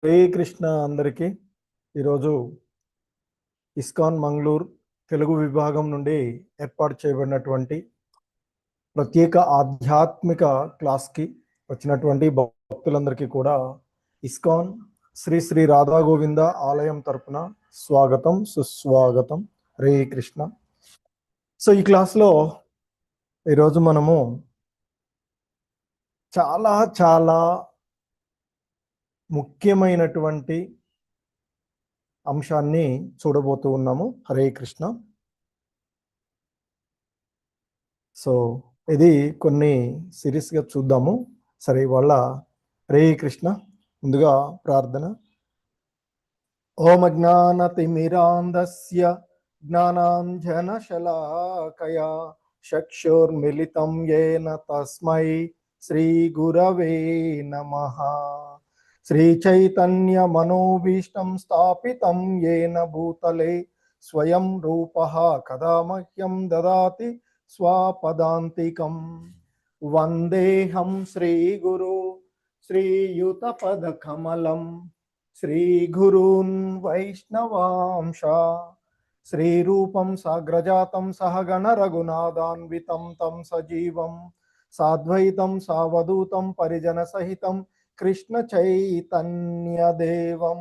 హరే కృష్ణ అందరికీ. ఈరోజు ఇస్కాన్ మంగళూరు తెలుగు విభాగం నుండి ఏర్పాటు చేయబడినటువంటి ప్రత్యేక ఆధ్యాత్మిక క్లాస్కి వచ్చినటువంటి భక్తులందరికీ కూడా ఇస్కాన్ శ్రీ శ్రీ రాధా గోవింద ఆలయం తరపున స్వాగతం, సుస్వాగతం. హరే కృష్ణ. సో ఈ క్లాస్లో ఈరోజు మనము చాలా చాలా ముఖ్యమైనటువంటి అంశాన్ని చూడబోతూ ఉన్నాము. హరే కృష్ణ. సో ఇది కొన్ని సిరీస్గా చూద్దాము. సరే, ఇవాళ హరే కృష్ణ. ముందుగా ప్రార్థన. ఓం అజ్ఞానతిమిరాంధస్య జ్ఞానాంజనశలాకయా చక్షుర్మిలితం యేన తస్మై శ్రీ గురవే నమః. శ్రీచైతన్య మనోభీష్టం స్థాపితం యేన భూతలే స్వయం రూపః కదా మహ్యం దదాతి స్వపదాంతికం. వందేహం శ్రీగురు శ్రీయుతపదకమలం శ్రీగురూన్ వైష్ణవాంశ శ్రీరూపం సాగ్రజాతం సహగణ రఘునాథాన్వితం తం సజీవం సాద్వైతం సావధూతం పరిజన సహితం కృష్ణ చైతన్య దేవం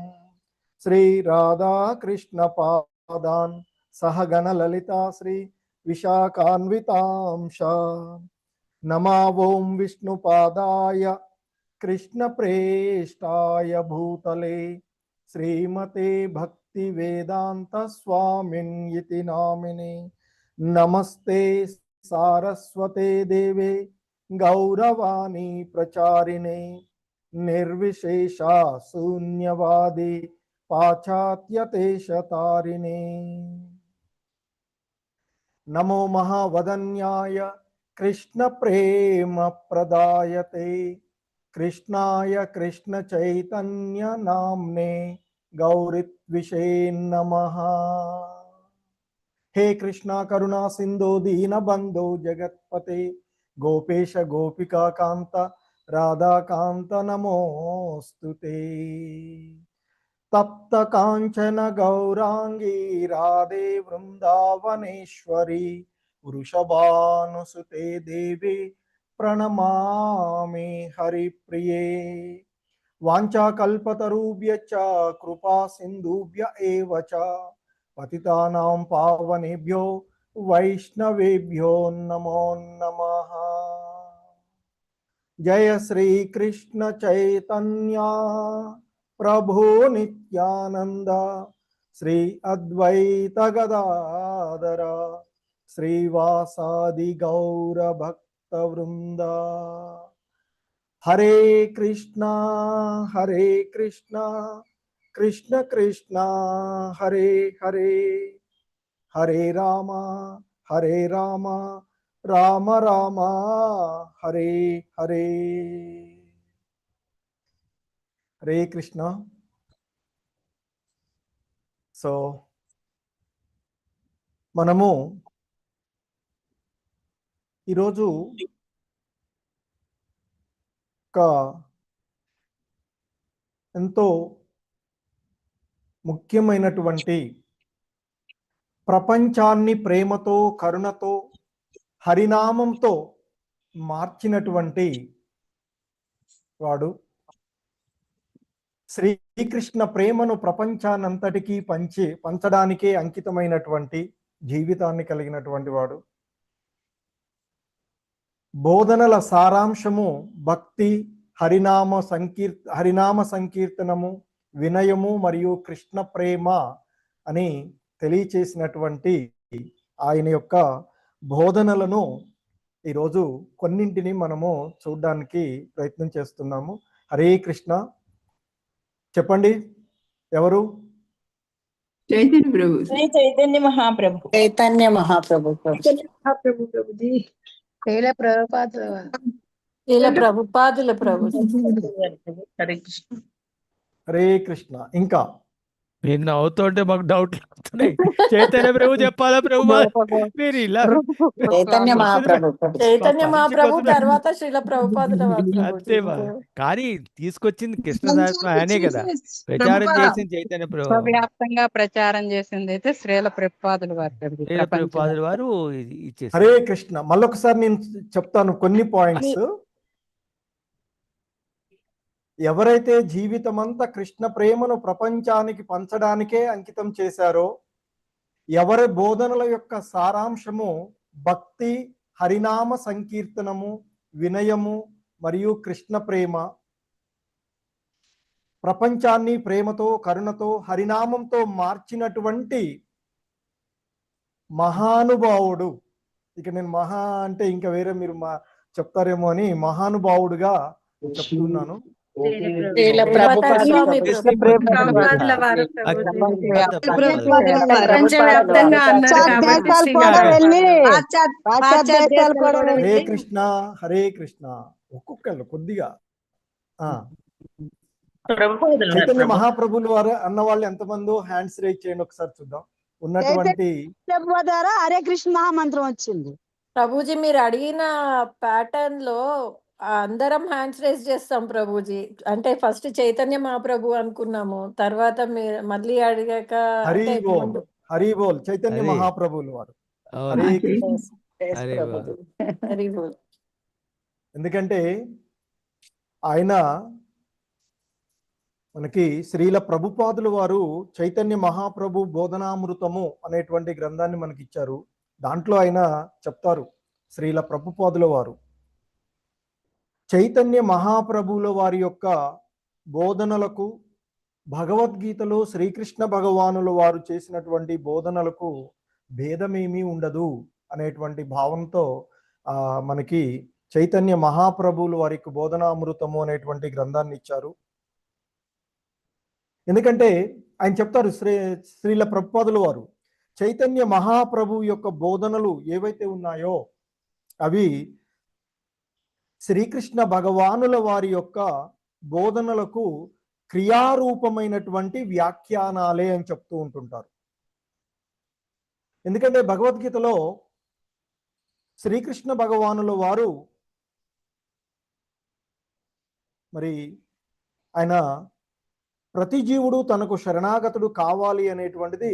శ్రీ రాధా కృష్ణ పాదాన్ సహగణ లలితా శ్రీ విశాఖాన్వితాంశ. నమా ఓం విష్ణుపాదాయ కృష్ణ ప్రేష్టాయ భూతలే శ్రీమతే భక్తి వేదాంత స్వామిన్ ఇతి నామిని. నమస్తే సారస్వతే దేవే గౌరవాణి ప్రచారిణే నిర్విశేష శూన్యవాది పాశ్చాత్యదేశతారిణే. నమో మహావదన్యాయ కృష్ణ ప్రేమ ప్రదాయతే కృష్ణాయ కృష్ణ చైతన్య నామ్నే గౌరిత్విషే నమః. హే కృష్ణ కరుణా సింధో దీన బంధో జగత్పతే గోపేశ గోపికా కాంత రాధాకాంత నమోస్తుతే. తప్త కాంచన గౌరాంగీ రాధే వృందావనేశ్వరి వృషభానుసుతే దేవి ప్రణమామి హరిప్రియే. వాంఛాకల్పతరుభ్యశ్చ కృపా సింధుభ్య ఏవ చ పతితానాం పావనేభ్యో వైష్ణవేభ్యో నమో నమః. జయ శ్రీ కృష్ణ చైతన్య ప్రభు నిత్యానంద శ్రీ అద్వైత గదాధర శ్రీవాసాది గౌర భక్త వృంద. హరే కృష్ణ కృష్ణ కృష్ణ హరే హరే హరే రామ రామ రామ హరే హరే. హరే కృష్ణ. సో మనము ఈరోజు ఒక ఎంతో ముఖ్యమైనటువంటి ప్రపంచాన్ని ప్రేమతో కరుణతో హరినామంతో మార్చినటువంటి వాడు, శ్రీకృష్ణ ప్రేమను ప్రపంచానంతటికీ పంచడానికే అంకితమైనటువంటి జీవితాన్ని కలిగినటువంటి వాడు, బోధనల సారాంశము భక్తి, హరినామ సంకీర్తనము, వినయము మరియు కృష్ణ ప్రేమ అని తెలియచేసినటువంటి ఆయన యొక్క బోధనలను ఈరోజు కొన్నింటిని మనము చూడడానికి ప్రయత్నం చేస్తున్నాము. హరే కృష్ణ. చెప్పండి, ఎవరు? చైతన్య ప్రభు. శ్రీ చైతన్య మహాప్రభు. చైతన్య మహాప్రభు. ప్రభుజీ. ప్రభుపాదుల ప్రభు. హరే కృష్ణ. హరే కృష్ణ. ఇంకా మీరు నవ్వుతుంటే మాకు డౌట్లు వస్తున్నాయి. చైతన్య ప్రభు చెప్పాలా ప్రభు మీరు ఇలా చైతన్య మహాప్రభు చైతన్య మహాప్రభు పరీక్ష తర్వాత శ్రీల ప్రభుపాదుల వారు అంతే ప్రభుజీ. కానీ తీసుకొచ్చింది కృష్ణ సాహిత్యం ఆయనే కదా ప్రచారం చేసింది చైతన్య ప్రభు. విశ్వవ్యాప్తంగా ప్రచారం చేసింది అయితే శ్రీల ప్రభుపాదుల వారు ప్రభుజీ. శ్రీల ప్రభుపాదుల వారు ఇచ్చేసారు. హరే కృష్ణ. మళ్ళొకసారి నేను చెప్తాను కొన్ని పాయింట్స్. ఎవరైతే జీవితమంతా కృష్ణ ప్రేమను ప్రపంచానికి పంచడానికే అంకితం చేశారో, ఎవరి బోధనల యొక్క సారాంశము భక్తి, హరినామ సంకీర్తనము, వినయము మరియు కృష్ణ ప్రేమ, ప్రపంచాన్ని ప్రేమతో కరుణతో హరినామంతో మార్చినటువంటి మహానుభావుడు. ఇక నేను మహా అంటే ఇంకా వేరే మీరు చెప్తారేమో అని మహానుభావుడుగా చెప్తున్నాను. శ్రీల ప్రభుపాదుల ప్రభుపాదుల వారు ప్రపంచవ్యాప్తంగా అన్నారు కాబట్టి హరే కృష్ణ హరే కృష్ణ. ఒక్కొక్కళ్ళు కొద్దిగా చైతన్య మహాప్రభులు వారు అన్న వాళ్ళు ఎంతమందో హ్యాండ్స్ రైజ్ చేయండి ఒకసారి చూద్దాం. ఉన్నటువంటి ద్వారా హరే కృష్ణ మహామంత్రం వచ్చింది. ప్రభుజీ మీరు అడిగిన ప్యాటర్న్ లో అందరం హ్యాండ్స్ రేస్ చేస్తాం ప్రభుజీ. అంటే ఫస్ట్ చైతన్య మహాప్రభు అనుకున్నాము, తర్వాత మీరు మళ్ళీ అడిగాక హరి అంటే బోల్ ముందు హరి బోల్ చైతన్య హరి. మహాప్రభులు వారు. అవును. హరే కృష్ణ. అరే వా. హరి బోల్. ఎందుకంటే ఆయన మనకి శ్రీల ప్రభుపాదుల వారు చైతన్య మహాప్రభు బోధనామృతము అనేటువంటి గ్రంథాన్ని మనకి ఇచ్చారు. దాంట్లో ఆయన చెప్తారు, శ్రీల ప్రభుపాదుల వారు చైతన్య మహాప్రభువుల వారి యొక్క బోధనలకు, భగవద్గీతలో శ్రీకృష్ణ భగవానుల వారు చేసినటువంటి బోధనలకు భేదమేమీ ఉండదు అనేటువంటి భావంతో మనకి చైతన్య మహాప్రభువుల వారికి బోధనామృతము అనేటువంటి గ్రంథాన్ని ఇచ్చారు. ఎందుకంటే ఆయన చెప్తారు, శ్రీల ప్రభుపాదుల వారు చైతన్య మహాప్రభు యొక్క బోధనలు ఏవైతే ఉన్నాయో అవి శ్రీకృష్ణ భగవానుల వారి యొక్క బోధనలకు క్రియారూపమైనటువంటి వ్యాఖ్యానాలే అని చెప్తూ ఉంటుంటారు. ఎందుకంటే భగవద్గీతలో శ్రీకృష్ణ భగవానుల వారు మరి ఆయన ప్రతి జీవుడు తనకు శరణాగతుడు కావాలి అనేటువంటిది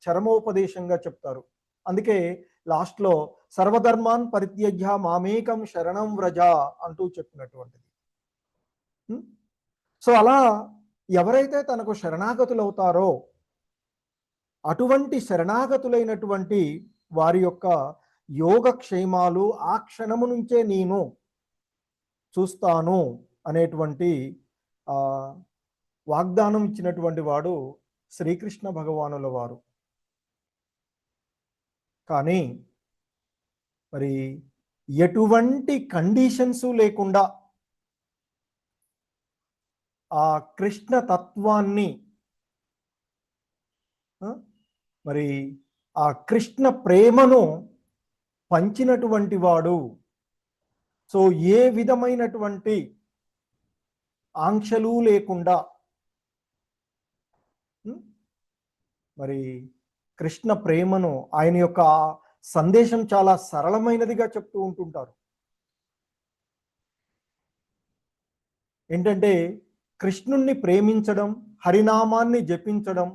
చరమోపదేశంగా చెప్తారు. అందుకే లాస్ట్లో సర్వధర్మాన్ పరిత్యజ్య మామేకం శరణం వ్రజ అంటూ చెప్పినటువంటిది. సో అలా ఎవరైతే తనకు శరణాగతులు అవుతారో అటువంటి శరణాగతులైనటువంటి వారి యొక్క యోగక్షేమాలు ఆ క్షణము నుంచే నేను చూస్తాను అనేటువంటి వాగ్దానం ఇచ్చినటువంటి వాడు శ్రీకృష్ణ భగవానుల వారు. కానీ మరి ఎటువంటి కండిషన్స్ లేకుండా ఆ కృష్ణ తత్వాన్ని మరి ఆ కృష్ణ ప్రేమను పంచినటువంటి వాడు. సో ఏ విధమైనటువంటి ఆంక్షలు లేకుండా మరి కృష్ణ ప్రేమను, ఆయన యొక్క సందేశం చాలా సరళమైనదిగా చెప్తూ ఉంటుంటారు. ఏంటంటే కృష్ణుణ్ణి ప్రేమించడం, హరినామాన్ని జపించడం,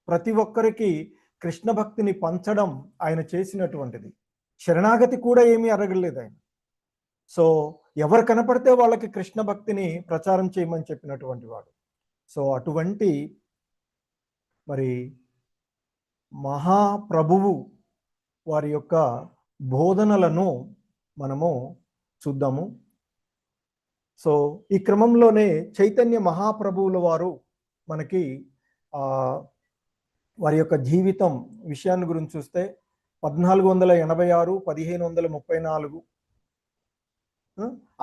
ప్రతి ఒక్కరికి కృష్ణ భక్తిని పంచడం ఆయన చేసినటువంటిది. శరణాగతి కూడా ఏమీ అడగలేదు ఆయన. సో ఎవరు కనపడితే వాళ్ళకి కృష్ణ భక్తిని ప్రచారం చేయమని చెప్పినటువంటి వాడు. సో అటువంటి మరి మహాప్రభువు వారి యొక్క బోధనలను మనము చూద్దాము. సో ఈ క్రమంలోనే చైతన్య మహాప్రభువుల వారు మనకి వారి యొక్క జీవితం విషయాన్ని గురించి చూస్తే 1486 1534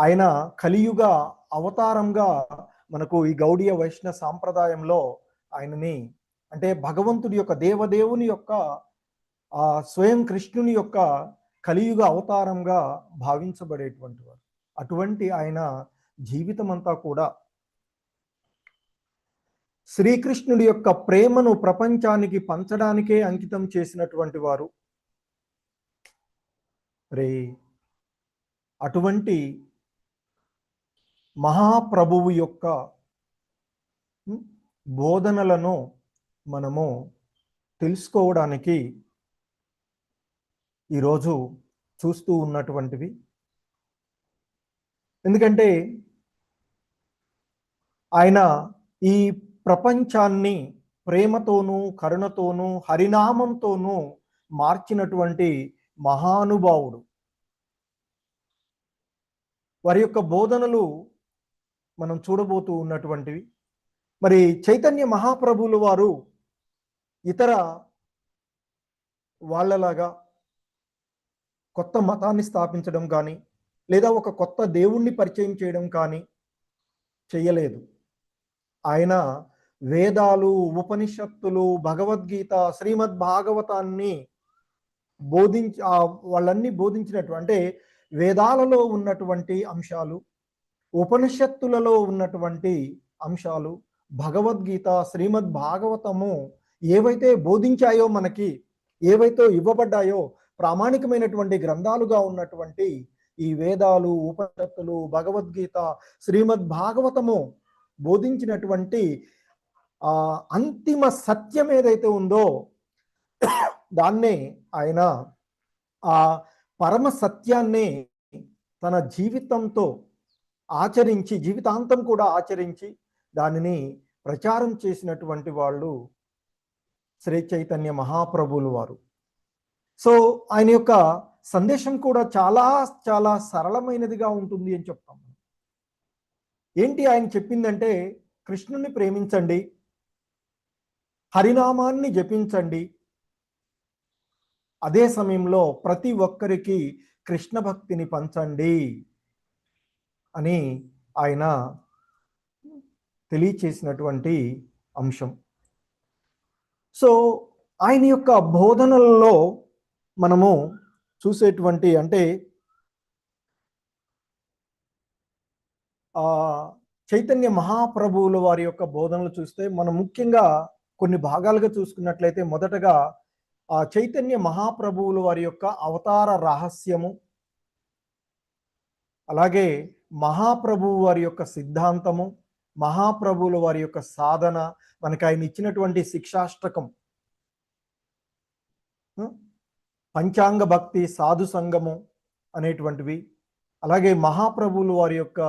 ఆయన కలియుగ అవతారంగా మనకు ఈ గౌడీయ వైష్ణవ సాంప్రదాయంలో ఆయనని, అంటే భగవంతుడి యొక్క దేవదేవుని యొక్క స్వయం కృష్ణుని యొక్క కలియుగ అవతారంగా భావించబడేటువంటి వారు. అటువంటి ఆయన జీవితం అంతా కూడా శ్రీకృష్ణుడి యొక్క ప్రేమను ప్రపంచానికి పంచడానికే అంకితం చేసినటువంటి వారు. రే అటువంటి మహాప్రభువు యొక్క బోధనలను మనము తెలుసుకోవడానికి ఈరోజు చూస్తూ ఉన్నటువంటివి. ఎందుకంటే ఆయన ఈ ప్రపంచాన్ని ప్రేమతోనూ కరుణతోనూ హరినామంతోనూ మార్చినటువంటి మహానుభావుడు. వారి యొక్క బోధనలు మనం చూడబోతూ ఉన్నటువంటివి. మరి చైతన్య మహాప్రభువులు వారు ఇతర వాళ్ళలాగా కొత్త మతాన్ని స్థాపించడం కానీ లేదా ఒక కొత్త దేవుణ్ణి పరిచయం చేయడం కానీ చేయలేదు. ఆయన వేదాలు, ఉపనిషత్తులు, భగవద్గీత, శ్రీమద్ భాగవతాన్ని వాళ్ళన్నీ బోధించినట్టు, అంటే వేదాలలో ఉన్నటువంటి అంశాలు, ఉపనిషత్తులలో ఉన్నటువంటి అంశాలు, భగవద్గీత, శ్రీమద్ భాగవతము ఏవైతే బోధించాయో, మనకి ఏవైతే ఇవ్వబడ్డాయో, ప్రామాణికమైనటువంటి గ్రంథాలుగా ఉన్నటువంటి ఈ వేదాలు, ఉపనిషత్తులు, భగవద్గీత, శ్రీమద్ భాగవతము బోధించినటువంటి అంతిమ సత్యం ఏదైతే ఉందో దాన్నే ఆయన ఆ పరమ సత్యాన్ని తన జీవితంతో ఆచరించి, జీవితాంతం కూడా ఆచరించి దానిని ప్రచారం చేసినటువంటి వాళ్ళు శ్రీ చైతన్య మహాప్రభువులు వారు. సో ఆయన యొక్క సందేశం కూడా చాలా చాలా సరళమైనదిగా ఉంటుంది అని చెప్తాం. ఏంటి ఆయన చెప్పిందంటే, కృష్ణుని ప్రేమించండి, హరినామాన్ని జపించండి, అదే సమయంలో ప్రతి ఒక్కరికి కృష్ణ భక్తిని పంచండి అని ఆయన తెలియచేసినటువంటి అంశం. సో ఆయన యొక్క బోధనలలో మనము చూసేటువంటి, అంటే చైతన్య మహాప్రభువుల వారి యొక్క బోధనలు చూస్తే మనం ముఖ్యంగా కొన్ని భాగాలుగా చూసుకున్నట్లయితే, మొదటగా ఆ చైతన్య మహాప్రభువుల వారి యొక్క అవతార రహస్యము, అలాగే మహాప్రభువు వారి యొక్క సిద్ధాంతము, మహాప్రభువుల వారి యొక్క సాధన, మనకి ఆయన ఇచ్చినటువంటి శిక్షాష్టకం, పంచాంగ భక్తి, సాధు సంగము అనేటువంటివి, అలాగే మహాప్రభువుల వారి యొక్క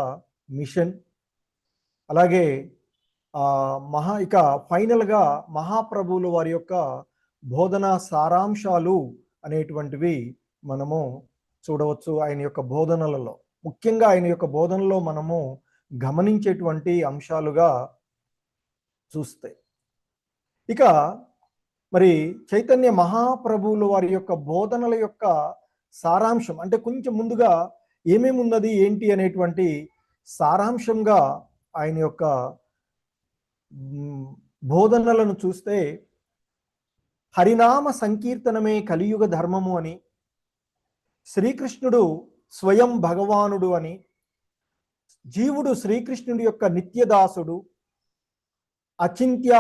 మిషన్, అలాగే ఇక ఫైనల్గా మహాప్రభువుల వారి యొక్క బోధనా సారాంశాలు అనేటువంటివి మనము చూడవచ్చు ఆయన యొక్క బోధనలలో. ముఖ్యంగా ఆయన యొక్క బోధనలో మనము గమనించేటువంటి అంశాలుగా చూస్తే, ఇక మరి చైతన్య మహాప్రభువుల వారి యొక్క బోధనల యొక్క సారాంశం, అంటే కొంచెం ముందుగా ఏమేమి ఉన్నది ఏంటి అనేటువంటి సారాంశంగా ఆయన యొక్క బోధనలను చూస్తే, హరినామ సంకీర్తనమే కలియుగ ధర్మము అని, శ్రీకృష్ణుడు స్వయం భగవానుడు అని, జీవుడు శ్రీకృష్ణుడి యొక్క నిత్యదాసుడు, అచింత్య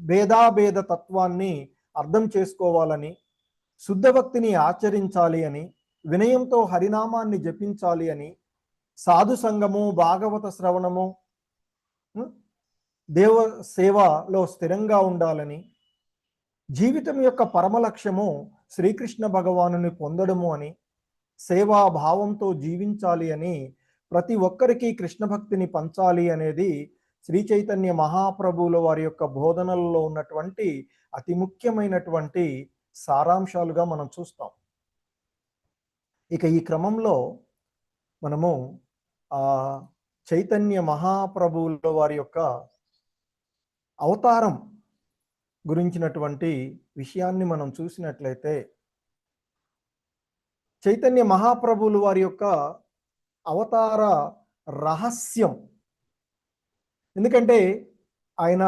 భేదాభేద తత్వాన్ని అర్థం చేసుకోవాలని, శుద్ధ భక్తిని ఆచరించాలి అని, వినయంతో హరినామాన్ని జపించాలి అని, సాధు సంగము, భాగవత శ్రవణము, దేవ సేవలో స్థిరంగా ఉండాలని, జీవితం యొక్క పరమ లక్ష్యము శ్రీకృష్ణ భగవానుని పొందడము అని, సేవా భావంతో జీవించాలి అని, ప్రతి ఒక్కరికి కృష్ణ భక్తిని పంచాలి అనేది శ్రీ చైతన్య మహాప్రభువుల వారి యొక్క బోధనలలో ఉన్నటువంటి అతి ముఖ్యమైనటువంటి సారాంశాలుగా మనం చూస్తాం. ఇక ఈ క్రమంలో మనము చైతన్య మహాప్రభువుల వారి యొక్క అవతారం గురించినటువంటి విషయాన్ని మనం చూసినట్లయితే, చైతన్య మహాప్రభువుల వారి యొక్క అవతార రహస్యం, ఎందుకంటే ఆయన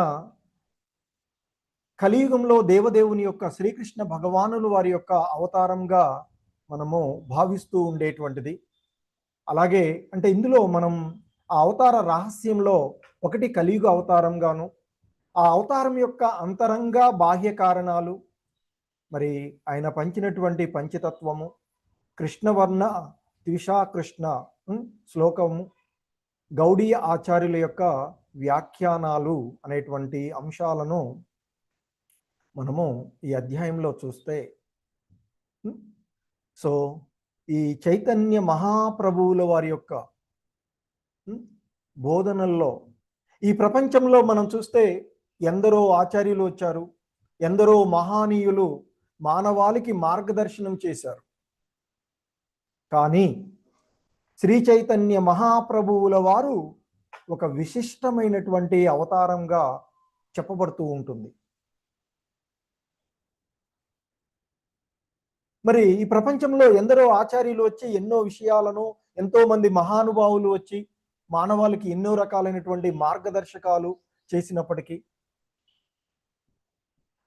కలియుగంలో దేవదేవుని యొక్క శ్రీకృష్ణ భగవానుల వారి యొక్క అవతారంగా మనము భావిస్తూ ఉండేటువంటిది. అలాగే అంటే ఇందులో మనం ఆ అవతార రహస్యంలో ఒకటి కలియుగ అవతారంగాను, ఆ అవతారం యొక్క అంతరంగ బాహ్య కారణాలు, మరి ఆయన పంచినటువంటి పంచతత్వము, కృష్ణవర్ణ ద్విషాకృష్ణ శ్లోకము, గౌడీయ ఆచార్యుల యొక్క వ్యాఖ్యానాలు అనేటువంటి అంశాలను మనము ఈ అధ్యాయంలో చూస్తే, సో ఈ చైతన్య మహాప్రభువుల వారి యొక్క బోధనల్లో ఈ ప్రపంచంలో మనం చూస్తే ఎందరో ఆచార్యులు వచ్చారు, ఎందరో మహానీయులు మానవాళికి మార్గదర్శనం చేశారు. కానీ శ్రీ చైతన్య మహాప్రభువుల వారు ఒక విశిష్టమైనటువంటి అవతారంగా చెప్పబడుతూ ఉంటుంది. మరి ఈ ప్రపంచంలో ఎందరో ఆచార్యులు వచ్చి ఎన్నో విషయాలను, ఎంతో మంది మహానుభావులు వచ్చి మానవాళికి ఎన్నో రకాలైనటువంటి మార్గదర్శకాలు చేసినప్పటికీ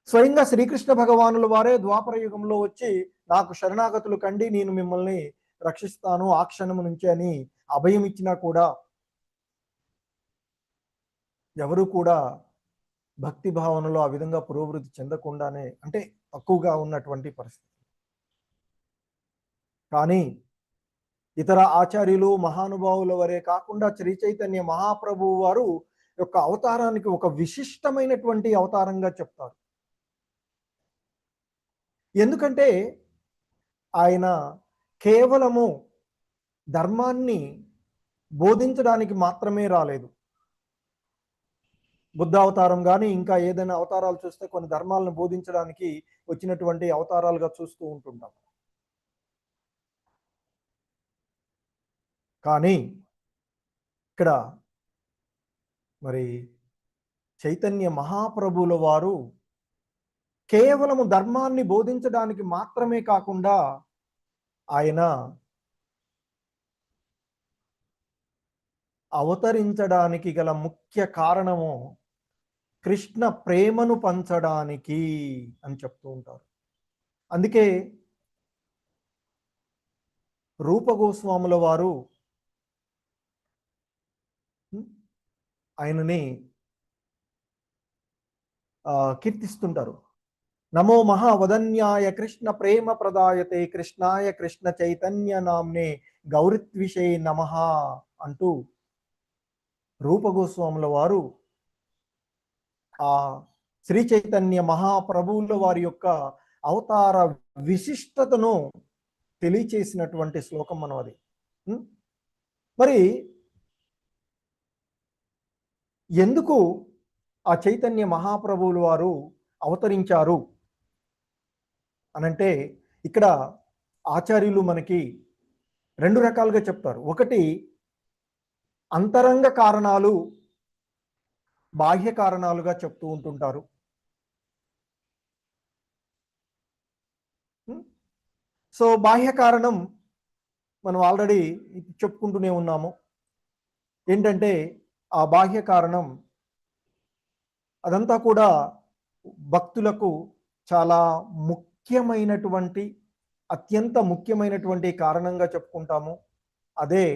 స్వయంగా శ్రీకృష్ణ భగవానుల వారే ద్వాపర యుగంలో వచ్చి నాకు శరణాగతులు కండి, నేను మిమ్మల్ని రక్షిస్తాను ఆ క్షణము నుంచి అని అభయం ఇచ్చినా కూడా ఎవరు కూడా భక్తి భావనలో ఆ విధంగా పురోభివృద్ధి చెందకుండానే, అంటే తక్కువగా ఉన్నటువంటి పరిస్థితి. కానీ ఇతర ఆచార్యులు మహానుభావుల వరే కాకుండా శ్రీ చైతన్య మహాప్రభువు వారు యొక్క అవతారానికి ఒక విశిష్టమైనటువంటి అవతారంగా చెప్తారు. ఎందుకంటే ఆయన కేవలము ధర్మాన్ని బోధించడానికి మాత్రమే రాలేదు. బుద్ధ అవతారం కానీ ఇంకా ఏదైనా అవతారాలు చూస్తే కొన్ని ధర్మాలను బోధించడానికి వచ్చినటువంటి అవతారాలుగా చూస్తూ ఉంటుంటాం. కానీ ఇక్కడ మరి చైతన్య మహాప్రభువుల వారు కేవలము ధర్మాన్ని బోధించడానికి మాత్రమే కాకుండా ఆయన అవతరించడానికి గల ముఖ్య కారణము కృష్ణ ప్రేమను పంచడానికి అని చెప్తూ ఉంటారు. అందుకే రూప గోస్వాముల వారు ఆయనని కీర్తిస్తుంటారు. నమో మహావదన్యాయ కృష్ణ ప్రేమ ప్రదాయతే కృష్ణాయ కృష్ణ చైతన్య నామ్నే గౌరిత్విషే నమః అంటూ రూప గోస్వాముల వారు ఆ శ్రీ చైతన్య మహాప్రభువుల వారి యొక్క అవతార విశిష్టతను తెలియచేసినటువంటి శ్లోకం మనం అది. మరి ఎందుకు ఆ చైతన్య మహాప్రభువుల వారు అవతరించారు అనంటే, ఇక్కడ ఆచార్యులు మనకి రెండు రకాలుగా చెప్తారు. ఒకటి అంతరంగ కారణాలు, బాహ్య కారణాలుగా చెప్తూ ఉంటుంటారు. సో బాహ్య కారణం మనం ఆల్రెడీ చెప్పుకుంటూనే ఉన్నాము. ఏంటంటే ఆ బాహ్య కారణం అదంతా కూడా భక్తులకు చాలా ముఖ్యమైనటువంటి, అత్యంత ముఖ్యమైనటువంటి కారణంగా చెప్పుకుంటాము. అదే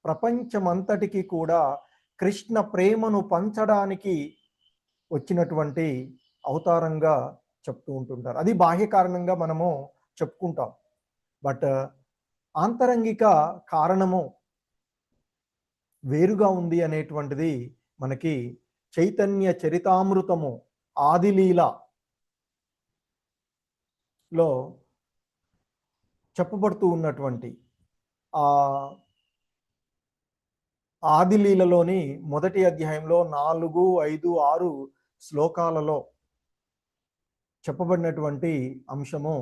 ప్రపంచమంతటికి కూడా కృష్ణ ప్రేమను పంచడానికి వచ్చినటువంటి అవతారంగా చెప్తూ ఉంటుంటారు. అది బాహ్య కారణంగా మనము చెప్పుకుంటాం. బట్ ఆంతరంగిక కారణము వేరుగా ఉంది అనేటువంటిది మనకి చైతన్య చరితామృతము ఆదిలీలలో చెప్పబడుతూ ఉన్నటువంటి ఆ ఆదిలీలలోని మొదటి అధ్యాయంలో 4, 5, 6 శ్లోకాలలో చెప్పబడినటువంటి అంశము.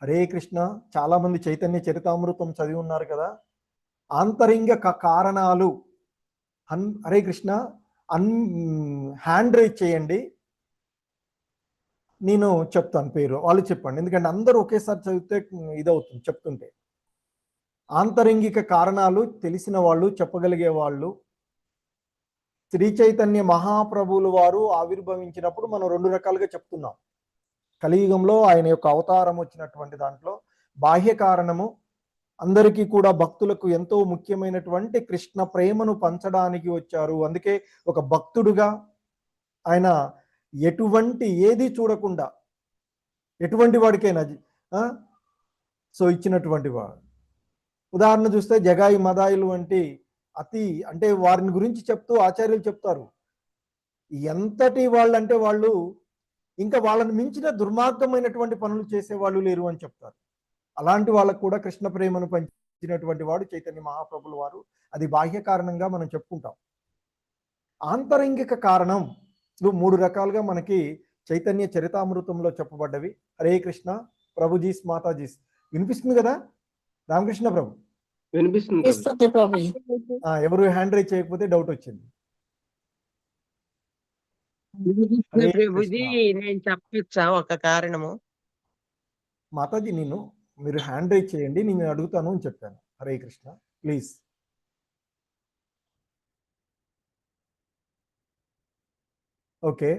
హరే కృష్ణ, చాలా మంది చైతన్య చరితామృతం చదివి ఉన్నారు కదా. ఆంతరింగ కారణాలు, హరే కృష్ణ హ్యాండ్ రైజ్ చేయండి, నేను చెప్తాను పేరు, వాళ్ళు చెప్పండి. ఎందుకంటే అందరూ ఒకేసారి చదివితే ఇదవుతుంది చెప్తుంటే. ఆంతరింగిక కారణాలు తెలిసిన వాళ్ళు, చెప్పగలిగే వాళ్ళు. శ్రీ చైతన్య మహాప్రభువుల వారు ఆవిర్భవించినప్పుడు మనం 2 రకాలుగా చెప్తున్నాం. కలియుగంలో ఆయన యొక్క అవతారం వచ్చినటువంటి దాంట్లో బాహ్య కారణము, అందరికీ కూడా భక్తులకు ఎంతో ముఖ్యమైనటువంటి కృష్ణ ప్రేమను పంచడానికి వచ్చారు. అందుకే ఒక భక్తుడుగా ఆయన ఎటువంటి ఏది చూడకుండా ఎటువంటి వాడికైనా సో ఇచ్చినటువంటి వాడు. ఉదాహరణ చూస్తే జగాయి మదాయిలు వంటి అతి అంటే వారిని గురించి చెప్తూ ఆచార్యులు చెప్తారు, ఎంతటి వాళ్ళు అంటే వాళ్ళు ఇంకా వాళ్ళని మించిన దుర్మార్గమైనటువంటి పనులు చేసేవాళ్ళు లేరు అని చెప్తారు. అలాంటి వాళ్ళకు కూడా కృష్ణ ప్రేమను పంచినటువంటి వాడు చైతన్య మహాప్రభుల వారు. అది బాహ్య కారణంగా మనం చెప్పుకుంటాం. ఆంతరంగిక కారణం 3 రకాలుగా మనకి చైతన్య చరితామృతంలో చెప్పబడ్డవి. హరే కృష్ణ ప్రభుజీస్ మాతాజీస్. వినిపిస్తుంది కదా రామకృష్ణ ప్రభు? వినిపిస్తుంది ప్రభుజీ. ఎవరు హ్యాండ్ రైజ్ చేయకపోతే డౌట్ వచ్చింది. ప్రభుజీ నేను చెప్పచ్చా ఒక కారణము? మాతాజీ మీరు హ్యాండ్ రైజ్ చేయండి, నేను అడుగుతాను అని చెప్పాను. హరే కృష్ణ ప్లీజ్. ఓకే,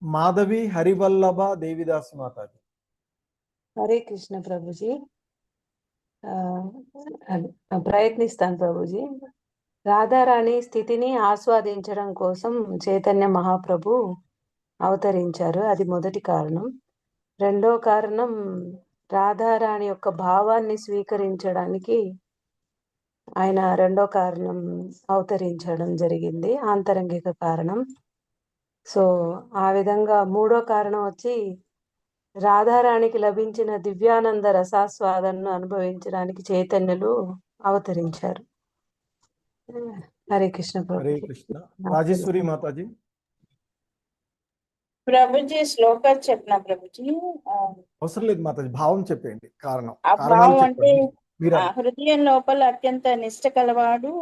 మాధవి హరివల్లభ దేవిదాస్ మాతాజీ. హరే కృష్ణ ప్రభుజీ. ప్రయత్నిస్తాను ప్రభుజీ. రాధారాణి స్థితిని ఆస్వాదించడం కోసం చైతన్య మహాప్రభు అవతరించారు. అది మొదటి కారణం. రెండో కారణం, రాధారాణి యొక్క భావాన్ని స్వీకరించడానికి ఆయన రెండో కారణం అవతరించడం జరిగింది, ఆంతరంగిక కారణం. సో ఆ విధంగా మూడో కారణం వచ్చి రాధారాణికి లభించిన దివ్యానంద రసాస్వాదనను అనుభవించడానికి చైతన్యులు అవతరించారు. హరే కృష్ణ హరే ప్రభు. కృష్ణ. రాజేశ్వరి మాతాజీ. ప్రభుజీ శ్లోకాలు చెప్పిన ప్రభుజీ. అవసరం లేదు మాతాజీ, భావం చెప్పండి. కారణం ఆ కారణాలు భావం అంటే చెప్పండి. హృదయం లోపల అత్యంత నిష్ట కలవాడు,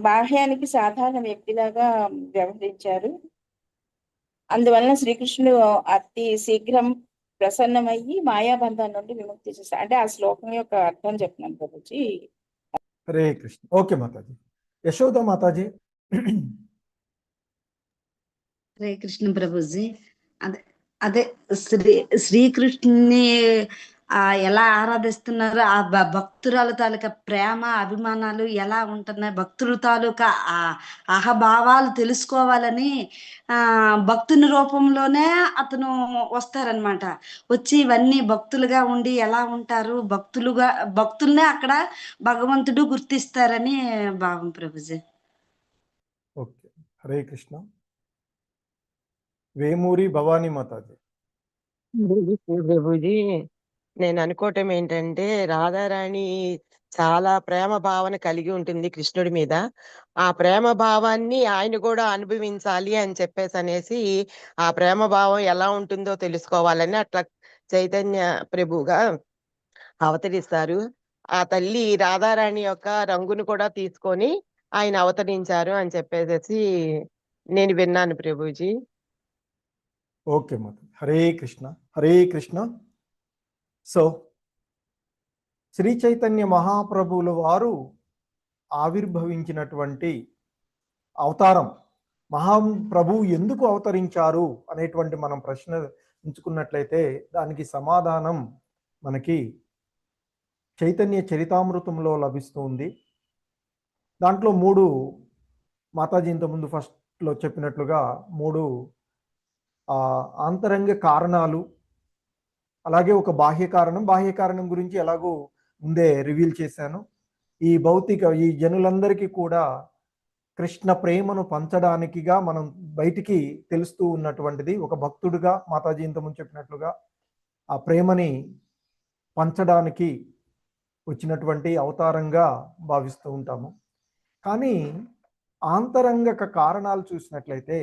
బాహ్యానికి సాధారణ వ్యక్తిలాగా వ్యవహరించారు. అందువలన శ్రీకృష్ణుడు అతి శీఘ్రం ప్రసన్నమయ్యి మాయాబంధం నుండి విముక్తి చేశారు. అంటే ఆ శ్లోకం యొక్క అర్థం చెప్తున్నాను ప్రభుజీ. హరే కృష్ణ. ఓకే మాతాజీ. యశోద మాతాజీ. హరే కృష్ణ ప్రభుజీ. అదే అదే శ్రీకృష్ణుని ఎలా ఆరాధిస్తున్నారు, ఆ భక్తురాలు తాలూకా ప్రేమ అభిమానాలు ఎలా ఉంటున్నాయి, భక్తుల తాలూకా అహభావాలు తెలుసుకోవాలని భక్తుని రూపంలోనే అతను వస్తారనమాట. వచ్చి ఇవన్నీ భక్తులుగా ఉండి ఎలా ఉంటారు, భక్తుల్నే అక్కడ భగవంతుడు గుర్తిస్తారని భావం ప్రభుజీ. ఓకే, హరే కృష్ణ. వేమూరి భవానీ మాతాజీ. ప్రభుజీ నేను అనుకోవటం ఏంటంటే, రాధారాణి చాలా ప్రేమ భావన కలిగి ఉంటుంది కృష్ణుడి మీద. ఆ ప్రేమ భావాన్ని ఆయన కూడా అనుభవించాలి అని చెప్పేసి అనేసి, ఆ ప్రేమ భావం ఎలా ఉంటుందో తెలుసుకోవాలని అట్లా చైతన్య ప్రభువుగా అవతరిస్తారు. ఆ తల్లి రాధారాణి యొక్క రంగును కూడా తీసుకొని ఆయన అవతరించారు అని చెప్పేసి నేను విన్నాను ప్రభుజీ. ఓకే మాత. హరే కృష్ణ. హరే కృష్ణ. సో శ్రీ చైతన్య మహాప్రభువుల వారు ఆవిర్భవించినటువంటి అవతారం, మహాప్రభువు ఎందుకు అవతరించారు అనేటువంటి మనం ప్రశ్న ఉంచుకున్నట్లయితే దానికి సమాధానం మనకి చైతన్య చరితామృతంలో లభిస్తుంది. దాంట్లో 3 మాతాజీ ఇంతకుముందు ఫస్ట్లో చెప్పినట్లుగా 3 ఆంతరంగ కారణాలు, అలాగే ఒక బాహ్య కారణం. బాహ్య కారణం గురించి ఎలాగో ముందే రివీల్ చేశాను. ఈ జనులందరికీ కూడా కృష్ణ ప్రేమను పంచడానికిగా మనం బయటికి తెలుస్తూ ఉన్నటువంటిది ఒక భక్తుడిగా, మాతాజీ ఇంతకుముందు చెప్పినట్లుగా ఆ ప్రేమని పంచడానికి వచ్చినటువంటి అవతారంగా భావిస్తూ ఉంటాము. కానీ ఆంతరంగక కారణాలు చూసినట్లయితే,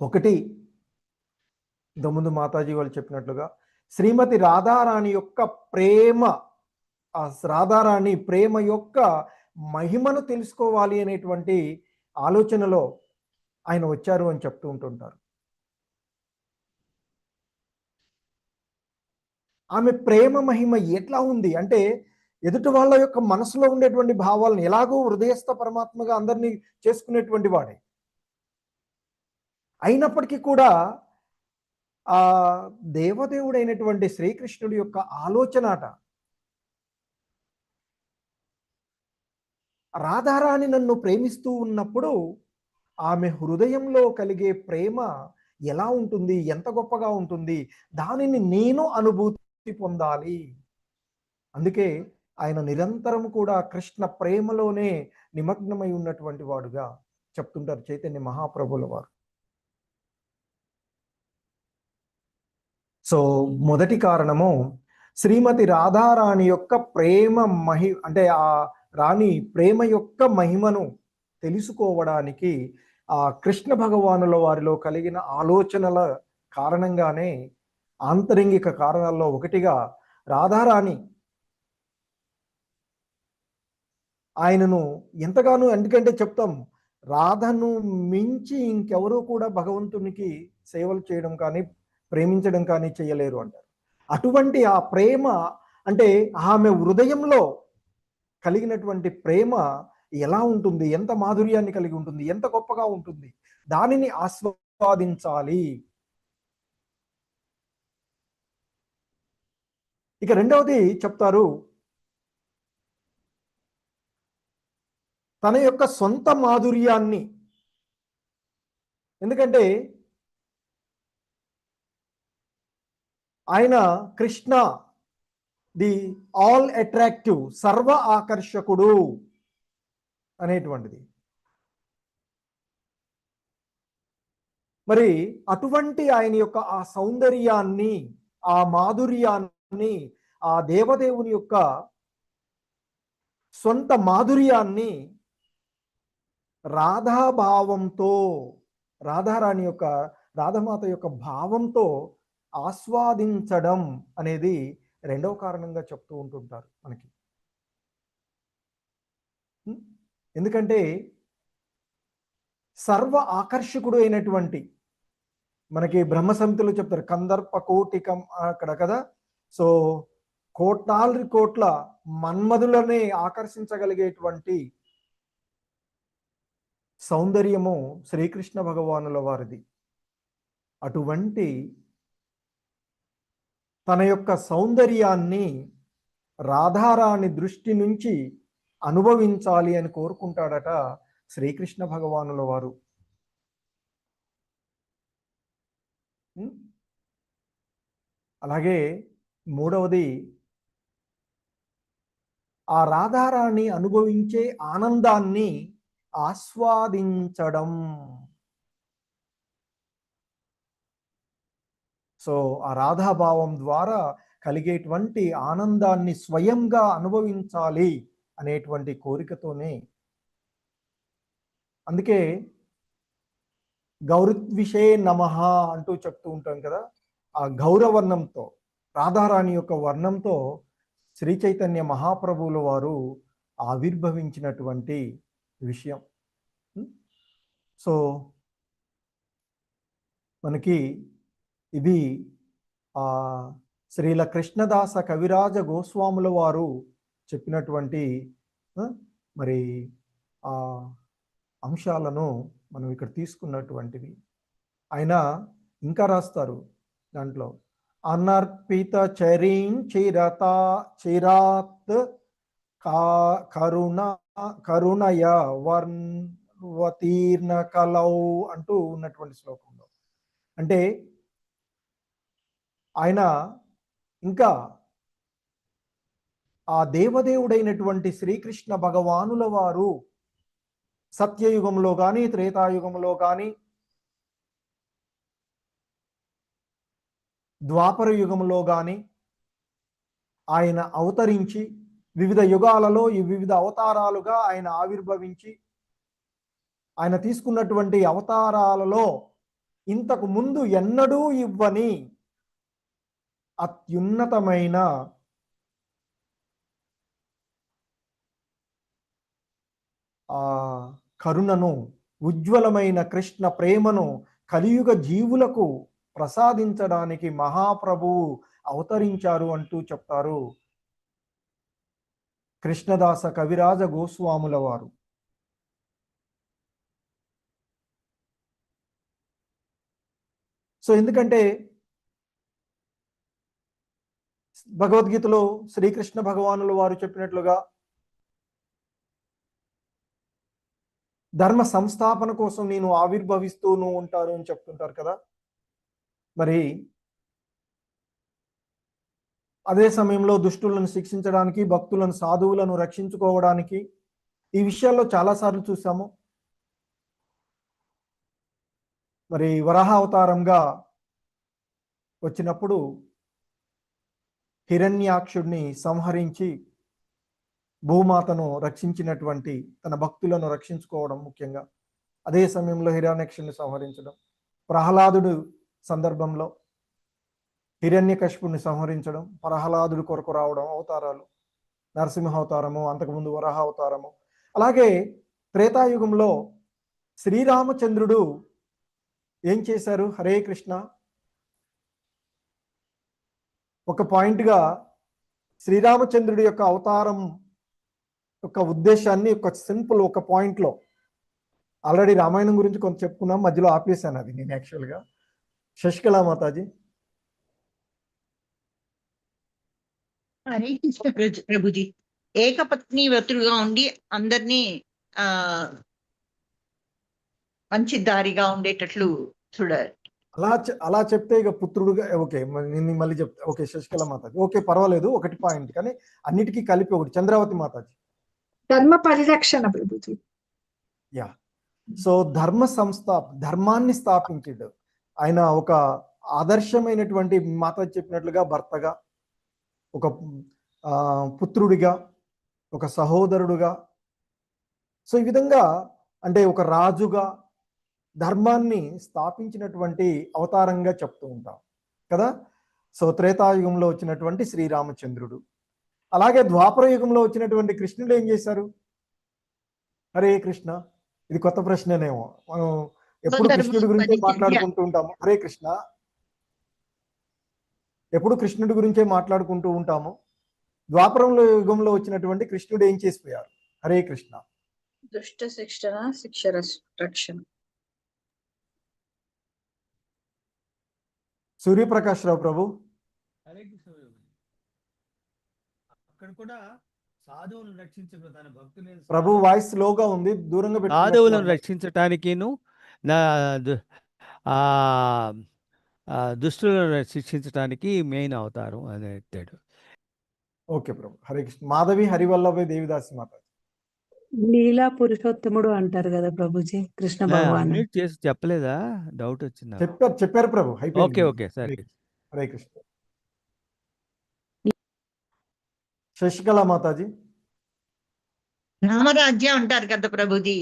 ఒకటి ఇంతకుముందు మాతాజీ వాళ్ళు చెప్పినట్లుగా శ్రీమతి రాధారాణి యొక్క ప్రేమ, ఆ రాధారాణి ప్రేమ యొక్క మహిమను తెలుసుకోవాలి అనేటువంటి ఆలోచనలో ఆయన వచ్చారు అని చెప్తూ ఉంటుంటారు. ఆమె ప్రేమ మహిమ ఎట్లా ఉంది అంటే, ఎదుటి వాళ్ళ యొక్క మనసులో ఉండేటువంటి భావాలను ఎలాగో హృదయస్థ పరమాత్మగా అందరినీ చేసుకునేటువంటి వాడే. అయినప్పటికీ కూడా ఆ దేవదేవుడైనటువంటి శ్రీకృష్ణుడి యొక్క ఆలోచనట, రాధారాణి నన్ను ప్రేమిస్తూ ఉన్నప్పుడు ఆమె హృదయంలో కలిగే ప్రేమ ఎలా ఉంటుంది, ఎంత గొప్పగా ఉంటుంది, దానిని నేను అనుభూతి పొందాలి. అందుకే ఆయన నిరంతరం కూడా కృష్ణ ప్రేమలోనే నిమగ్నమై ఉన్నటువంటి వాడుగా చెప్తుంటారు చైతన్య మహాప్రభుల వారు. సో మొదటి కారణము శ్రీమతి రాధారాణి యొక్క ప్రేమ అంటే ఆ రాణి ప్రేమ యొక్క మహిమను తెలుసుకోవడానికి ఆ కృష్ణ భగవానుల వారిలో కలిగిన ఆలోచనల కారణంగానే ఆంతరింగిక కారణాల్లో ఒకటిగా రాధారాణి ఆయనను ఎంతగానో, ఎందుకంటే చెప్తాం రాధను మించి ఇంకెవరూ కూడా భగవంతునికి సేవలు చేయడం కానీ ప్రేమించడం కానీ చేయలేరు అంటారు. అటువంటి ఆ ప్రేమ అంటే ఆమె హృదయంలో కలిగినటువంటి ప్రేమ ఎలా ఉంటుంది, ఎంత మాధుర్యాన్ని కలిగి ఉంటుంది, ఎంత గొప్పగా ఉంటుంది, దానిని ఆస్వాదించాలి. ఇక రెండవది చెప్తారు, తన యొక్క సొంత మాధుర్యాన్ని, ఎందుకంటే ఆయన కృష్ణ ది ఆల్ అట్రాక్టివ్, సర్వ ఆకర్షకుడు అనేటువంటిది. మరి అటువంటి ఆయన యొక్క ఆ సౌందర్యాన్ని, ఆ మాధుర్యాన్ని, ఆ దేవదేవుని యొక్క సొంత మాధుర్యాన్ని రాధాభావంతో, రాధారాణి యొక్క, రాధమాత యొక్క భావంతో ఆస్వాదించడం అనేది రెండవ కారణంగా చెప్తూ ఉంటుంటారు మనకి. ఎందుకంటే సర్వ ఆకర్షకుడు అయినటువంటి, మనకి బ్రహ్మ సమితిలో చెప్తారు కందర్ప కోటికం అక్కడ కదా. సో కోట్లాది కోట్ల మన్మధులనే ఆకర్షించగలిగేటువంటి సౌందర్యము శ్రీకృష్ణ భగవానుల వారిది. అటువంటి తన యొక్క సౌందర్యాన్ని రాధారాణి దృష్టి నుంచి అనుభవించాలి అని కోరుకుంటాడట శ్రీకృష్ణ భగవానుల వారు. అలాగే మూడవది, ఆ రాధారాణి అనుభవించే ఆనందాన్ని ఆస్వాదించడం. సో ఆ రాధాభావం ద్వారా కలిగేటువంటి ఆనందాన్ని స్వయంగా అనుభవించాలి అనేటువంటి కోరికతోనే, అందుకే గౌరద్విషే నమః అంటూ చెప్తూ ఉంటాం కదా. ఆ గౌరవర్ణంతో, రాధారాణి యొక్క వర్ణంతో శ్రీ చైతన్య మహాప్రభువుల వారు ఆవిర్భవించినటువంటి విషయం. సో మనకి ఇది శ్రీల కృష్ణదాస కవిరాజ గోస్వాముల వారు చెప్పినటువంటి మరి ఆ అంశాలను మనం ఇక్కడ తీసుకున్నటువంటివి. ఆయన ఇంకా రాస్తారు దాంట్లో, అనర్పిత చరించిరత చిరాత్ కరుణయ వర్ణవతీర్ణ కలౌ అంటూ ఉన్నటువంటి శ్లోకంలో. అంటే ఆయన ఇంకా ఆ దేవదేవుడైనటువంటి శ్రీకృష్ణ భగవానుల వారు సత్యయుగంలో కానీ త్రేతాయుగంలో కానీ ద్వాపర యుగంలో కానీ ఆయన అవతరించి వివిధ యుగాలలో ఈ వివిధ అవతారాలుగా ఆయన ఆవిర్భవించి, ఆయన తీసుకున్నటువంటి అవతారాలలో ఇంతకు ముందు ఎన్నడూ ఇవ్వని అత్యున్నతమైన కరుణను, ఉజ్వలమైన కృష్ణ ప్రేమను కలియుగ జీవులకు ప్రసాదించడానికి మహాప్రభువు అవతరించారు అంటూ చెప్తారు కృష్ణదాస కవిరాజ గోస్వాముల వారు. సో ఎందుకంటే భగవద్గీతలో శ్రీకృష్ణ భగవానుల వారు చెప్పినట్లుగా ధర్మ సంస్థాపన కోసం నేను ఆవిర్భవిస్తూను ఉంటారు అని చెప్తుంటారు కదా. మరి అదే సమయంలో దుష్టులను శిక్షించడానికి, భక్తులను, సాధువులను రక్షించుకోవడానికి, ఈ విషయాల్లో చాలాసార్లు చూసాము. మరి వరాహ అవతారంగా వచ్చినప్పుడు హిరణ్యాక్షుడిని సంహరించి భూమాతను రక్షించినటువంటి తన భక్తులను రక్షించుకోవడం ముఖ్యంగా. అదే సమయంలో హిరణ్యాక్షుడిని సంహరించడం, ప్రహ్లాదుడు సందర్భంలో హిరణ్యకశిపుని సంహరించడం, ప్రహ్లాదుడు కొరకు రావడం, అవతారాలు, నరసింహ అవతారము, అంతకుముందు వరాహ అవతారము. అలాగే త్రేతాయుగంలో శ్రీరామచంద్రుడు ఏం చేశారు? హరే కృష్ణ. ఒక పాయింట్గా శ్రీరామచంద్రుడి యొక్క అవతారం యొక్క ఉద్దేశాన్ని ఒక సింపుల్ ఒక పాయింట్లో, ఆల్రెడీ రామాయణం గురించి కొంత చెప్పుకున్నాం, మధ్యలో ఆపేశాను అది నేను యాక్చువల్గా. శశికళ మాతాజీ. హరే కృష్ణ ప్రభుజీ. ఏకపత్ని వ్రతులుగా ఉండి అందరినీ మంచి దారిగా ఉండేటట్లు చూడాలి. అలా చెప్తే ఇక పుత్రుడుగా ఓకే, నేను మళ్ళీ చెప్తా. ఓకే శశికళ మాతాజీ, ఓకే పర్వాలేదు, ఒకటి పాయింట్, కానీ అన్నిటికీ కలిపి ఒకటి. చంద్రావతి మాతాజీ. ధర్మ పరిరక్షణ ప్రభుజీ. యా, సో ధర్మాన్ని స్థాపించాడు ఆయన. ఒక ఆదర్శమైనటువంటి మాతాజీ చెప్పినట్లుగా భర్తగా, ఒక పుత్రుడిగా, ఒక సహోదరుడుగా, సో ఈ విధంగా అంటే ఒక రాజుగా ధర్మాన్ని స్థాపించినటువంటి అవతారంగా చెప్తూ ఉంటాం కదా. సో త్రేతాయుగంలో వచ్చినటువంటి శ్రీరామచంద్రుడు, అలాగే ద్వాపర యుగంలో వచ్చినటువంటి కృష్ణుడు ఏం చేశారు? హరే కృష్ణ. ఇది కొత్త ప్రశ్ననేమో, మనం ఎప్పుడు కృష్ణుడి గురించే మాట్లాడుకుంటూ ఉంటాము. హరే కృష్ణ. ఎప్పుడు కృష్ణుడి గురించే మాట్లాడుకుంటూ ఉంటాము. ద్వాపరంలో యుగంలో వచ్చినటువంటి కృష్ణుడు ఏం చేసిపోయారు? హరే కృష్ణ. దుష్ట శిక్షణ, శిక్ష రక్షణ. సూర్యప్రకాష్ రావు ప్రభు. హరే కృష్ణ. అక్కడ కూడా సాధువులను రక్షించడం, తన భక్తులను ప్రభు వాయిస్ లోగా ఉంది, దూరంగా పెట్టి. సాధువులను రక్షించటానికిను దుష్టులను శిక్షించడానికి మెయిన్ అవతారం అని ఎత్తాడు. ఓకే ప్రభు. హరే కృష్ణ. మాధవి హరివల్లభ దేవిదాసి మాత. లీలా పురుషోత్తముడు అంటారు కదా ప్రభుజీ, కృష్ణ భగవాన్. మ్యూట్ చేసి చెప్పలేదా? డౌట్ వచ్చింది. చెప్పారు ప్రభు. ఓకే ఓకే సరే. హరే కృష్ణ. శశికళ మాతాజీ. రామరాజ్యం అంటారు కదా ప్రభుజీ.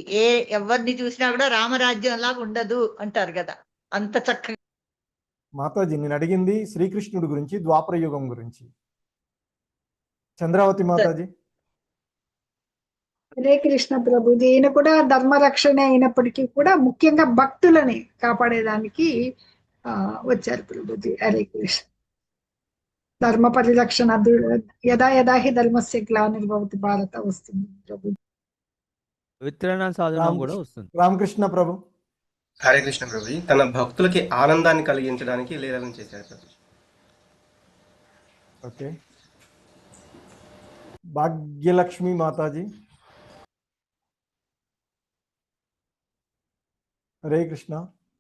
ఎవరిని చూసినా కూడా రామరాజ్యం లాగా ఉండదు అంటారు కదా, అంత చక్కగా. మాతాజీ నేను అడిగింది శ్రీకృష్ణుడి గురించి, ద్వాపర యుగం గురించి. చంద్రావతి మాతాజీ. హరే కృష్ణ ప్రభుజీ. ఈయన కూడా ధర్మరక్షణ అయినప్పటికీ కూడా ముఖ్యంగా భక్తులని కాపాడేదానికి వచ్చారు ప్రభుజీ. హరే కృష్ణ. ధర్మ పరిరక్షణ యదా యదా హి ధర్మస్య గ్లానిర్భవతి భారత వస్తుంది ప్రభు. విత్తరణ సాధనం కూడా వస్తుంది. రామకృష్ణ ప్రభు. హరే కృష్ణ ప్రభుజీ. తన భక్తులకి ఆనందాన్ని కలిగించడానికి లీలలను చేశారు ప్రభుజీ. ఓకే. భాగ్యలక్ష్మి మాతాజీ. హరే కృష్ణ.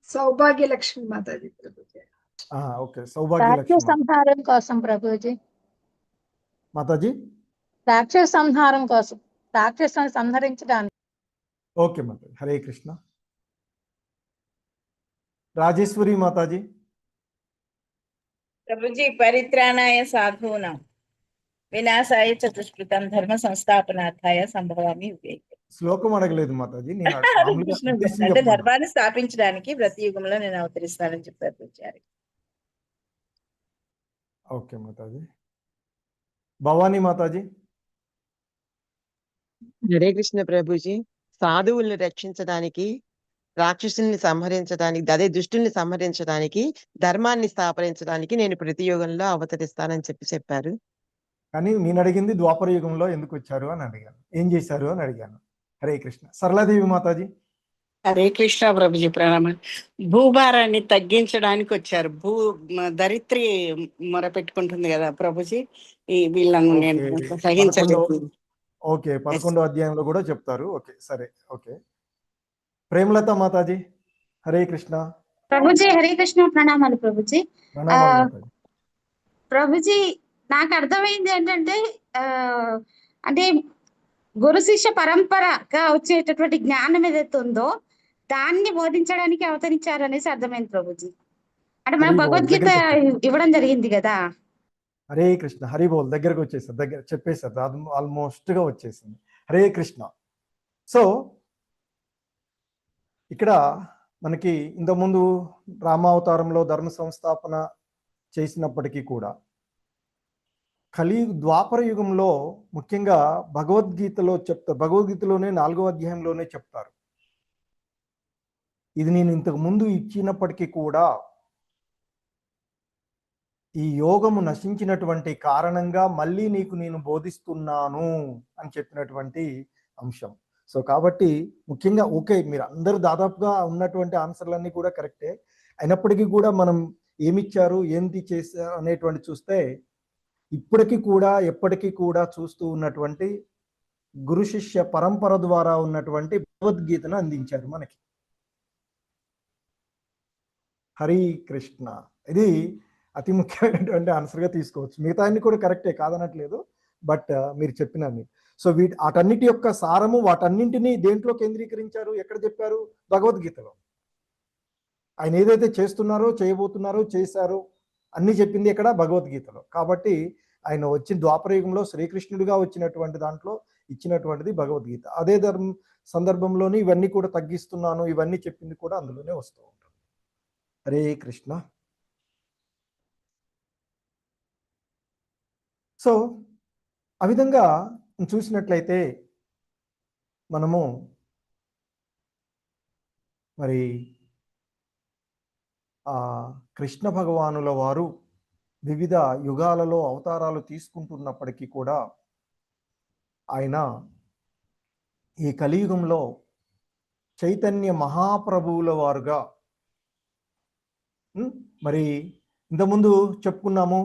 సౌభాగ్యలక్ష్మి మాతాజీ ప్రభుజీ. ఓకే, సౌభాగ్యలక్ష్మి సంహారం కోసం ప్రభుజీ. మాతాజీ. రాక్షస సంహారం కోసం, రాక్షసులను సంహరించడానికి. ఓకే మాతాజీ. హరే కృష్ణ. రాజేశ్వరి మాతాజీ. ప్రభుజీ పరిత్రాణాయ సాధూనాం వినాశాయ చ దుష్కృతం ధర్మ సంస్థాపనార్థాయ సంభవామి యుగే. శ్లోకం అడగలేదు మాతాజీ, నేను అంటే ధర్మాన్ని స్థాపించడానికి ప్రతి యుగంలో నేను అవతరిస్తానని చెప్పారు పూజారి. ఓకే మాతాజీ. భవానీ మాతాజీ. హరే కృష్ణ ప్రభుజీ. సాధువుల్ని రక్షించడానికి, రాక్షసుల్ని సంహరించడానికి, అదే దుష్టుల్ని సంహరించడానికి, ధర్మాన్ని స్థాపించడానికి నేను ప్రతి యుగంలో అవతరిస్తానని చెప్పారు. కానీ నేను అడిగింది ద్వాపర యుగంలో ఎందుకు వచ్చారు అని అడిగాను, ఏం చేశారు అని అడిగాను. హరే కృష్ణ. సరళాదేవి మాతాజీ. హరే కృష్ణ ప్రభుజీ. ప్రణామాలు. భూభారాన్ని తగ్గించడానికి వచ్చారు. దరిత్రి మొరపెట్టుకుంటుంది కదా ప్రభుజీ, వీళ్ళను నేను సహించలేదు. ఓకే, 11వ అధ్యాయంలో కూడా చెప్తారు. ఓకే సరే. ఓకే. ప్రేమలత మాతాజీ, హరే కృష్ణ. ప్రభుజీ హరే కృష్ణ, ప్రణామాలు ప్రభుజీ. ప్రణామాలు మాతాజీ. ప్రభుజీ, నాకు అర్థమైంది ఏంటంటే అంటే గురు శిష్య పరంపరగా వచ్చేటటువంటి జ్ఞానం ఏదైతే ఉందో దాన్ని బోధించడానికి అవతరించారు అనేసి అర్థమైంది ప్రభుజీ. అంటే మనకు భగవద్గీత ఇవ్వడం జరిగింది కదా. హరే కృష్ణ, హరి బోల్, దగ్గరకు వచ్చేసారు, దగ్గర చెప్పేశారు, ఆల్మోస్ట్ గా వచ్చేసింది. హరే కృష్ణ. సో ఇక్కడ మనకి ఇంతకుముందు రామావతారంలో ధర్మ సంస్థాపన చేసినప్పటికీ కూడా ద్వాపర యుగంలో ముఖ్యంగా భగవద్గీతలో చెప్తారు, భగవద్గీతలోనే 4వ అధ్యాయంలోనే చెప్తారు, ఇది నేను ఇంతకు ముందు ఇచ్చినప్పటికీ కూడా ఈ యోగము నశించినటువంటి కారణంగా మళ్ళీ నీకు నేను బోధిస్తున్నాను అని చెప్పినటువంటి అంశం. సో కాబట్టి ముఖ్యంగా ఓకే, మీరు అందరు దాదాపుగా ఉన్నటువంటి ఆన్సర్లన్నీ కూడా కరెక్టే, అయినప్పటికీ కూడా మనం ఏమిచ్చారు, ఏంటి చేశారు అనేటువంటి చూస్తే ఇప్పటికీ కూడా ఎప్పటికీ కూడా చూస్తూ ఉన్నటువంటి గురు శిష్య పరంపర ద్వారా ఉన్నటువంటి భగవద్గీతను అందించారు మనకి. హరి కృష్ణ, ఇది అతి ముఖ్యమైనటువంటి ఆన్సర్గా తీసుకోవచ్చు. మిగతా అన్ని కూడా కరెక్టే, కాదనట్లేదు, బట్ మీరు చెప్పినవి. సో వాటన్నిటి యొక్క సారము, వాటన్నింటినీ దేంట్లో కేంద్రీకరించారు, ఎక్కడ చెప్పారు? భగవద్గీతలో. ఆయన ఏదైతే చేస్తున్నారో, చేయబోతున్నారో, చేశారో అన్ని చెప్పింది ఎక్కడ? భగవద్గీతలో. కాబట్టి ఆయన వచ్చిన ద్వాపరయుగంలో శ్రీకృష్ణుడిగా వచ్చినటువంటి దాంట్లో ఇచ్చినటువంటిది భగవద్గీత. అదే సందర్భంలోని ఇవన్నీ కూడా తగ్గిస్తున్నాను, ఇవన్నీ చెప్పింది కూడా అందులోనే వస్తూ ఉంటుంది. హరే కృష్ణ. సో ఆ విధంగా చూసినట్లయితే మనము మరి కృష్ణ భగవానుల వారు వివిధ యుగాలలో అవతారాలు తీసుకుంటున్నప్పటికీ కూడా ఆయన ఈ కలియుగంలో చైతన్య మహాప్రభువుల వారుగా మరి ఇంతకుముందు చెప్పుకున్నాము.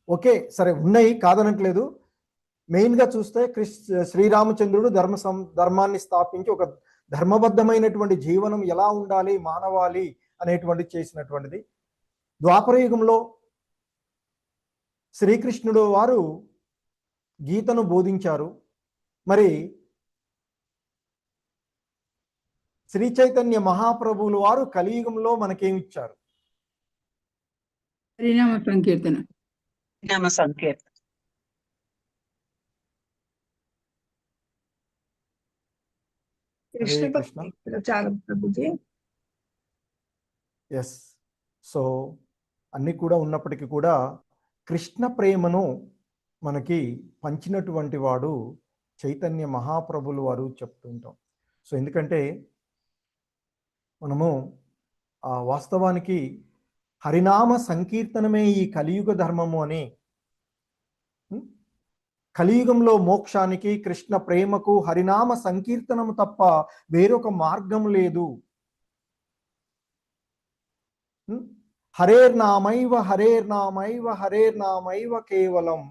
ఓకే, సరే, ఉన్నాయి, కాదనట్లేదు. మెయిన్గా చూస్తే శ్రీరామచంద్రుడు ధర్మాన్ని స్థాపించి ఒక ధర్మబద్ధమైనటువంటి జీవనం ఎలా ఉండాలి, మానవాళి అనేటువంటి చేసినటువంటిది. ద్వాపరయుగంలో శ్రీకృష్ణుడు వారు గీతను బోధించారు. మరి శ్రీ చైతన్య మహాప్రభువులు వారు కలియుగంలో మనకేమిచ్చారు? హరినామ సంకీర్తన. కృష్ణ ప్రచారం ప్రభుజీ. ఎస్. సో అన్ని కూడా ఉన్నప్పటికీ కూడా కృష్ణ ప్రేమను మనకి పంచినటువంటి వాడు చైతన్య మహాప్రభులు వారు చెప్తుంటాం. సో ఎందుకంటే మనము వాస్తవానికి హరినామ సంకీర్తనమే ఈ కలియుగ ధర్మము అని, కలియుగంలో మోక్షానికి కృష్ణ ప్రేమకు హరినామ సంకీర్తనము తప్ప వేరొక మార్గం లేదు. హరేర్నామైవ హరేర్నామైవ హరేర్నామైవ కేవలం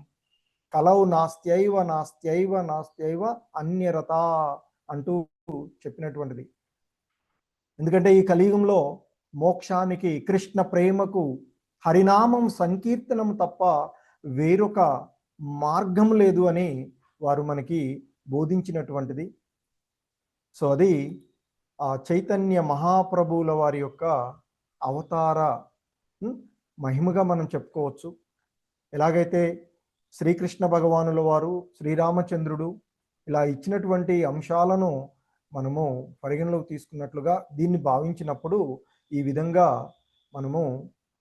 కలౌ నాస్త్యైవ నాస్త్యైవ నాస్త్యైవ అన్యరత అంటూ చెప్పినటువంటిది. ఎందుకంటే ఈ కలియుగంలో మోక్షానికి కృష్ణ ప్రేమకు హరినామం సంకీర్తనం తప్ప వేరొక మార్గం లేదు అని వారు మనకి బోధించినటువంటిది. సో అది ఆ చైతన్య మహాప్రభువుల వారి యొక్క అవతార మహిమగా మనం చెప్పుకోవచ్చు. ఎలాగైతే శ్రీకృష్ణ భగవానుల వారు, శ్రీరామచంద్రుడు ఇలా ఇచ్చినటువంటి అంశాలను మనము పరిగణలోకి తీసుకున్నట్లుగా దీన్ని భావించినప్పుడు ఈ విధంగా మనము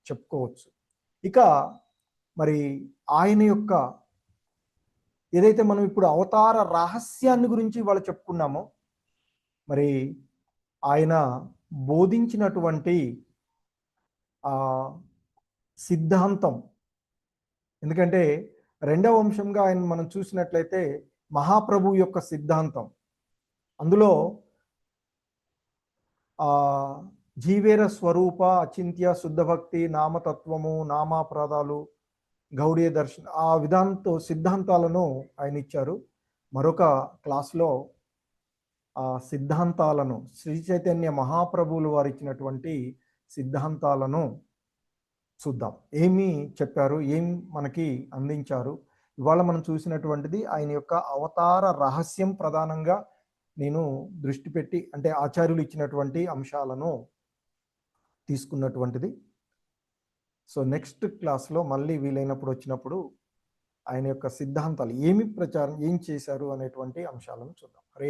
చెప్పుకోవచ్చు. ఇక మరి ఆయన యొక్క ఏదైతే మనం ఇప్పుడు అవతార రహస్యాన్ని గురించి వాళ్ళు చెప్పుకున్నామో, మరి ఆయన బోధించినటువంటి సిద్ధాంతం, ఎందుకంటే రెండవ అంశంగా ఆయన మనం చూసినట్లయితే మహాప్రభు యొక్క సిద్ధాంతం, అందులో జీవేర స్వరూప, అచింత్య, శుద్ధ భక్తి, నామతత్వము, నామాప్రాదాలు, గౌడీయ దర్శనం, ఆ సిద్ధాంతాలను ఆయన ఇచ్చారు. మరొక క్లాస్లో సిద్ధాంతాలను, శ్రీ చైతన్య మహాప్రభువులు వారు ఇచ్చినటువంటి సిద్ధాంతాలను చూద్దాం. ఏమి చెప్పారు, ఏం మనకి అందించారు. ఇవాళ మనం చూసినటువంటిది ఆయన యొక్క అవతార రహస్యం ప్రధానంగా నేను దృష్టి పెట్టి, అంటే ఆచార్యులు ఇచ్చినటువంటి అంశాలను తీసుకున్నటువంటిది. సో నెక్స్ట్ క్లాస్లో మళ్ళీ వీలైనప్పుడు వచ్చినప్పుడు ఆయన యొక్క సిద్ధాంతాలు ఏమి ప్రచారం, ఏం చేశారు అనేటువంటి అంశాలను చూద్దాం.